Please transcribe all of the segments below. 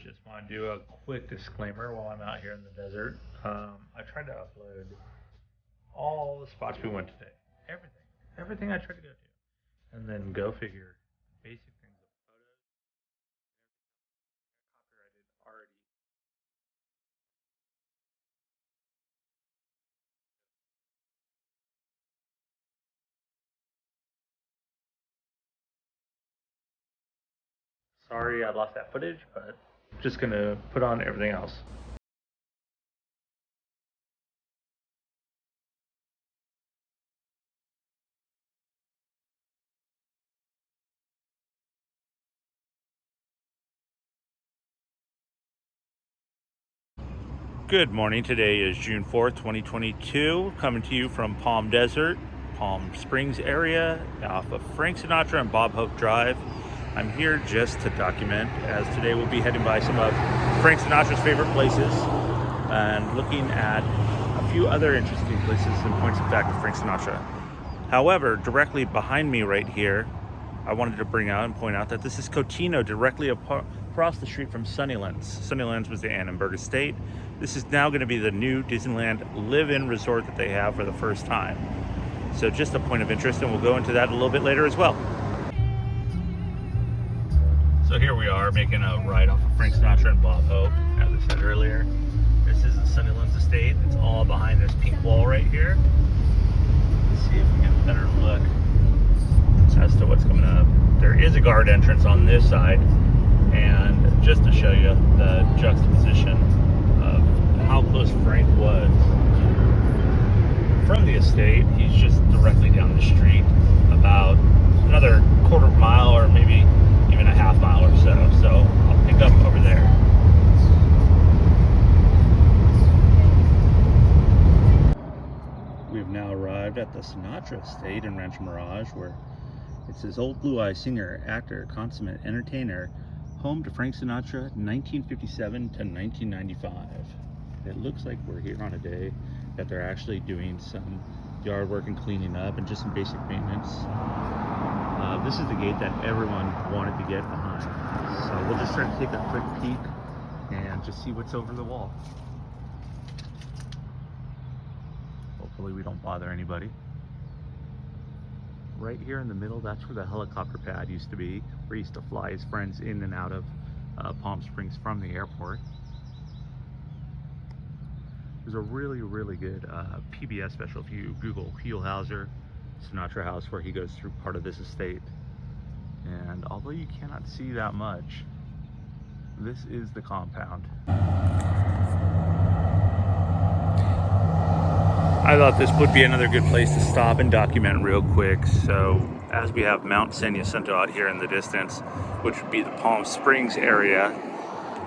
Just want to do a quick disclaimer while I'm out here in the desert. I tried to upload all the spots we went today. Everything I tried to go to. And then go figure, basic things of photos, copyrighted already. Sorry I lost that footage, but just gonna put on everything else. Good morning. Today is June 4th, 2022. Coming to you from Palm Desert, Palm Springs area off of Frank Sinatra and Bob Hope Drive. I'm here just to document, as today we'll be heading by some of Frank Sinatra's favorite places and looking at a few other interesting places and points of fact with Frank Sinatra. However, directly behind me right here, I wanted to bring out and point out that this is Cotino, directly across the street from Sunnylands. Sunnylands was the Annenberg estate. This is now going to be the new Disneyland live-in resort that they have for the first time. So just a point of interest, and we'll go into that a little bit later as well. So here we are making a ride off of Frank Sinatra and Bob Hope, as I said earlier. This is the Sunnylands estate. It's all behind this pink wall right here. Let's see if we get a better look as to what's coming up. There is a guard entrance on this side, and just to show you the juxtaposition of how close Frank was from the estate, he's just directly down the street, about another quarter mile or maybe even a half mile or so. So I'll pick up over there. We've now arrived at the Sinatra estate in Rancho Mirage, where it says old blue-eye singer, actor, consummate entertainer, home to Frank Sinatra, 1957 to 1995. It looks like we're here on a day that they're actually doing some yard work and cleaning up and just some basic maintenance. This is the gate that everyone wanted to get behind. So we'll just try to take a quick peek and just see what's over the wall. Hopefully we don't bother anybody. Right here in the middle, that's where the helicopter pad used to be, where he used to fly his friends in and out of Palm Springs from the airport. There's a really good PBS special if you Google Hauser Sinatra House, where he goes through part of this estate. And although you cannot see that much, this is the compound. I thought this would be another good place to stop and document real quick. So as we have Mount San Jacinto out here in the distance, which would be the Palm Springs area,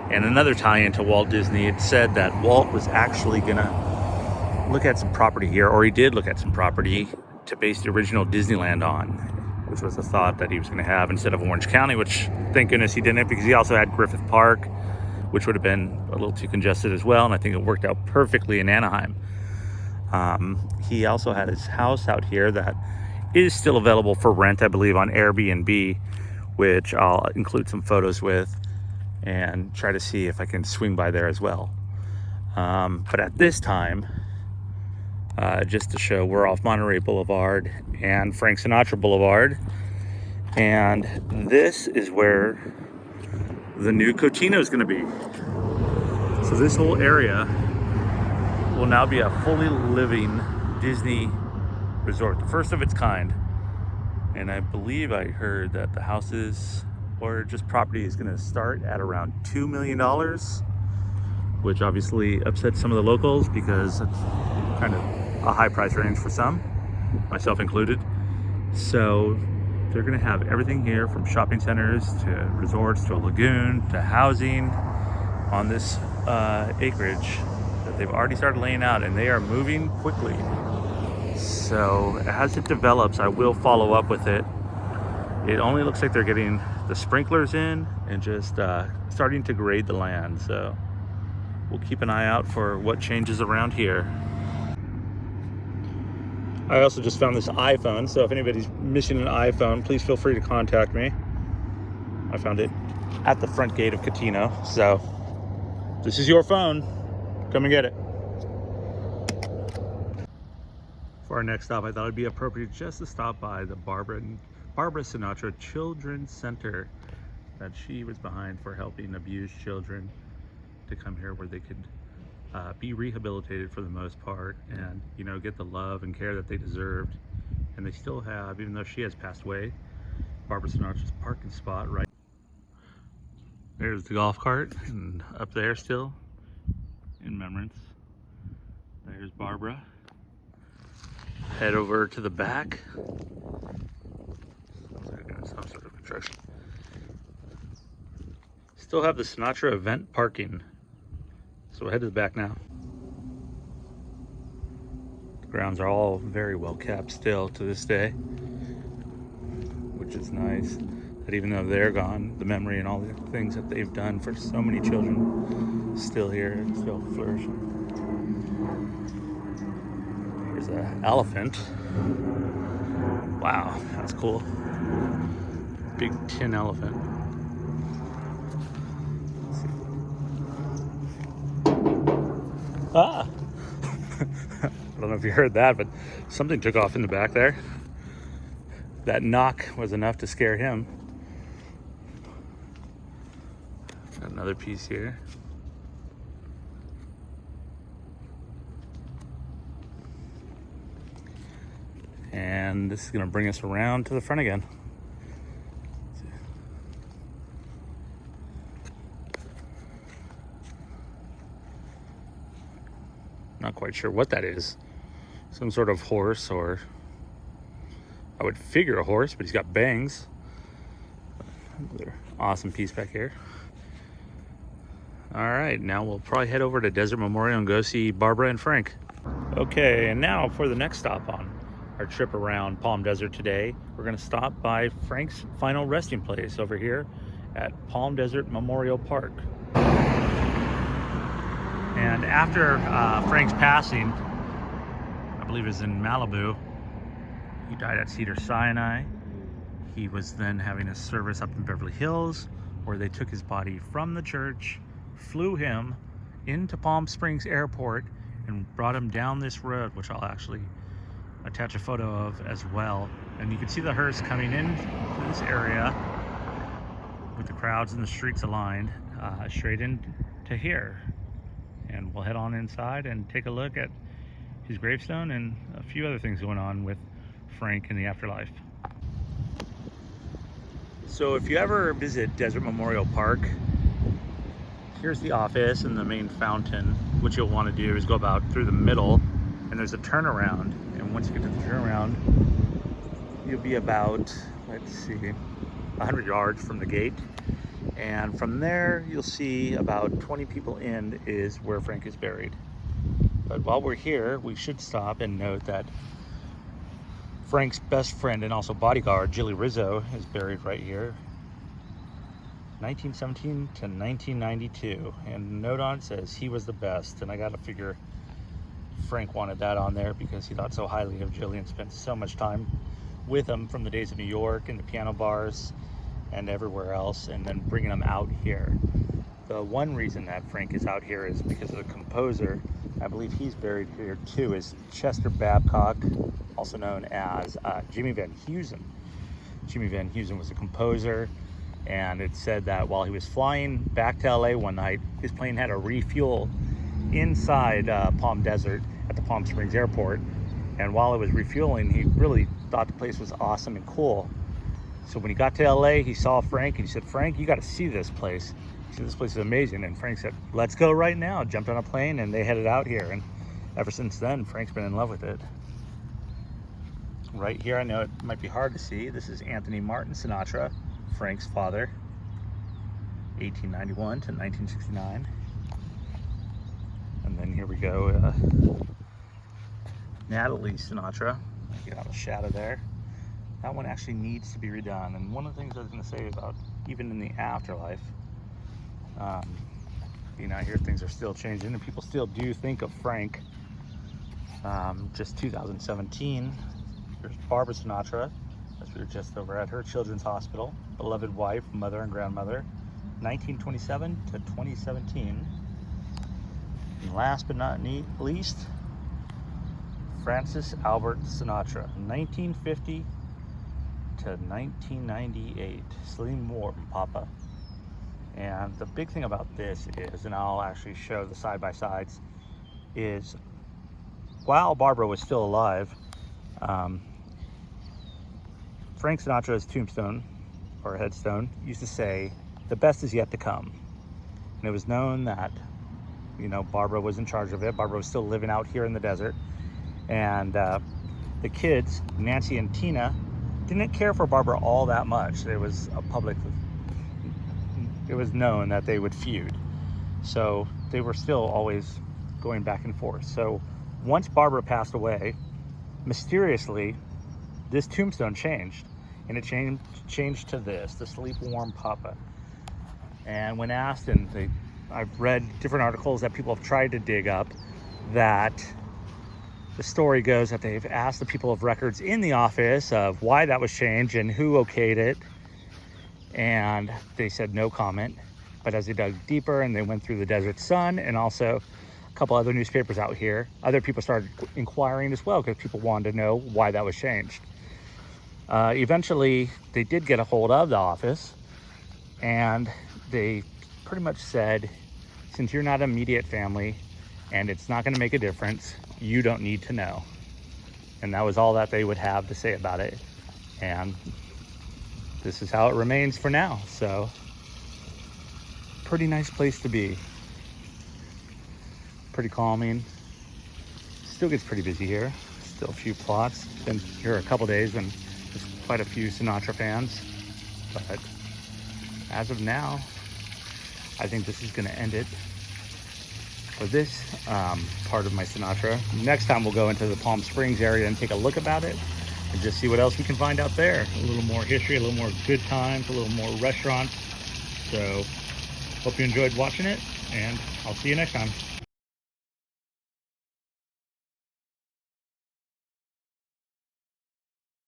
and another tie-in to Walt Disney, it said that Walt was actually gonna look at some property here, or he did look at some property to base the original Disneyland on, which was a thought that he was gonna have instead of Orange County, which thank goodness he didn't, because he also had Griffith Park, which would have been a little too congested as well, and I think it worked out perfectly in Anaheim. He also had his house out here that is still available for rent, I believe, on Airbnb, which I'll include some photos with and try to see if I can swing by there as well. But at this time, just to show, we're off Monterey Boulevard and Frank Sinatra Boulevard, and this is where the new Cotino is going to be. So this whole area will now be a fully living Disney resort, the first of its kind. And I believe I heard that the houses or just property is going to start at around $2 million, which obviously upsets some of the locals because it's kind of a high price range for some, myself included. So they're going to have everything here, from shopping centers to resorts to a lagoon to housing on this acreage that they've already started laying out, and they are moving quickly. So as it develops, I will follow up with it. It only looks like they're getting the sprinklers in and just starting to grade the land. So we'll keep an eye out for what changes around here. I also just found this iPhone, so if anybody's missing an iPhone, please feel free to contact me. I found it at the front gate of Catino. So this is your phone. Come and get it. For our next stop, I thought it'd be appropriate just to stop by the Barbara Sinatra Children's Center that she was behind for helping abused children to come here where they could be rehabilitated for the most part, and you know, get the love and care that they deserved. And they still have, even though she has passed away, Barbara Sinatra's parking spot right there's the golf cart, and up there still in remembrance, there's Barbara. Head over to the back. Some sort of construction. Still have the Sinatra event parking. So we'll head to the back now. The grounds are all very well kept still to this day, which is nice. That even though they're gone, the memory and all the things that they've done for so many children still here and still flourishing. Here's an elephant. Wow, that's cool. Big tin elephant. Ah! I don't know if you heard that, but something took off in the back there. That knock was enough to scare him. Got another piece here. And this is going to bring us around to the front again. Not quite sure what that is. Some sort of horse, or I would figure a horse, but he's got bangs. Another awesome piece back here. All right, now we'll probably head over to Desert Memorial and go see Barbara and Frank. Okay, and now for the next stop on our trip around Palm Desert today, we're going to stop by Frank's final resting place over here at Palm Desert Memorial Park. And after Frank's passing, I believe it was in Malibu, he died at Cedars-Sinai. He was then having a service up in Beverly Hills, where they took his body from the church, flew him into Palm Springs Airport, and brought him down this road, which I'll actually attach a photo of as well. And you can see the hearse coming in to this area with the crowds and the streets aligned straight into here. And we'll head on inside and take a look at his gravestone and a few other things going on with Frank in the afterlife. So if you ever visit Desert Memorial Park, here's the office and the main fountain. What you'll want to do is go about through the middle, and there's a turnaround. And once you get to the turnaround, you'll be about, let's see, 100 yards from the gate. And from there, you'll see about 20 people in is where Frank is buried. But while we're here, we should stop and note that Frank's best friend and also bodyguard, Jilly Rizzo, is buried right here. 1917 to 1992. And note on it says he was the best. And I gotta figure Frank wanted that on there because he thought so highly of Jilly and spent so much time with him from the days of New York and the piano bars and everywhere else, and then bringing them out here. The one reason that Frank is out here is because of the composer. I believe he's buried here too, is Chester Babcock, also known as Jimmy Van Heusen. Jimmy Van Heusen was a composer, and it said that while he was flying back to LA one night, his plane had a refuel inside Palm Desert at the Palm Springs Airport, and while it was refueling, he really thought the place was awesome and cool. So when he got to LA, he saw Frank and he said, "Frank, you got to see this place. He said, this place is amazing." And Frank said, "Let's go right now." Jumped on a plane and they headed out here. And ever since then, Frank's been in love with it. Right here, I know it might be hard to see. This is Anthony Martin Sinatra, Frank's father, 1891 to 1969. And then here we go, Natalie Sinatra. Get out of the shadow there. That one actually needs to be redone. And one of the things I was going to say about even in the afterlife, being out here, things are still changing and people still do think of Frank. Just 2017, here's Barbara Sinatra, as we were just over at her children's hospital, beloved wife, mother, and grandmother. 1927 to 2017. And last but not least, Francis Albert Sinatra, 1950 to 1998. Celine Warren, Papa. And the big thing about this is, and I'll actually show the side-by-sides, is while Barbara was still alive, Frank Sinatra's tombstone or headstone used to say, "The best is yet to come." And it was known that, you know, Barbara was in charge of it. Barbara was still living out here in the desert. And the kids, Nancy and Tina, didn't care for Barbara all that much. It was known that they would feud. So they were still always going back and forth. So once Barbara passed away, mysteriously, this tombstone changed. And it changed to this, the Sleep Warm Papa. And when asked, and I've read different articles that people have tried to dig up, that the story goes that they've asked the people of records in the office of why that was changed and who okayed it. And they said no comment. But as they dug deeper and they went through the Desert Sun and also a couple other newspapers out here, other people started inquiring as well because people wanted to know why that was changed. Eventually, they did get a hold of the office, and they pretty much said, since you're not immediate family and it's not going to make a difference, you don't need to know. And that was all that they would have to say about it. And this is how it remains for now. So, pretty nice place to be. Pretty calming. Still gets pretty busy here. Still a few plots. Been here a couple days and there's quite a few Sinatra fans. But as of now, I think this is going to end it for this part of my Sinatra. Next time we'll go into the Palm Springs area and take a look about it and just see what else we can find out there. A little more history, a little more good times, a little more restaurants. So hope you enjoyed watching it, and I'll see you next time.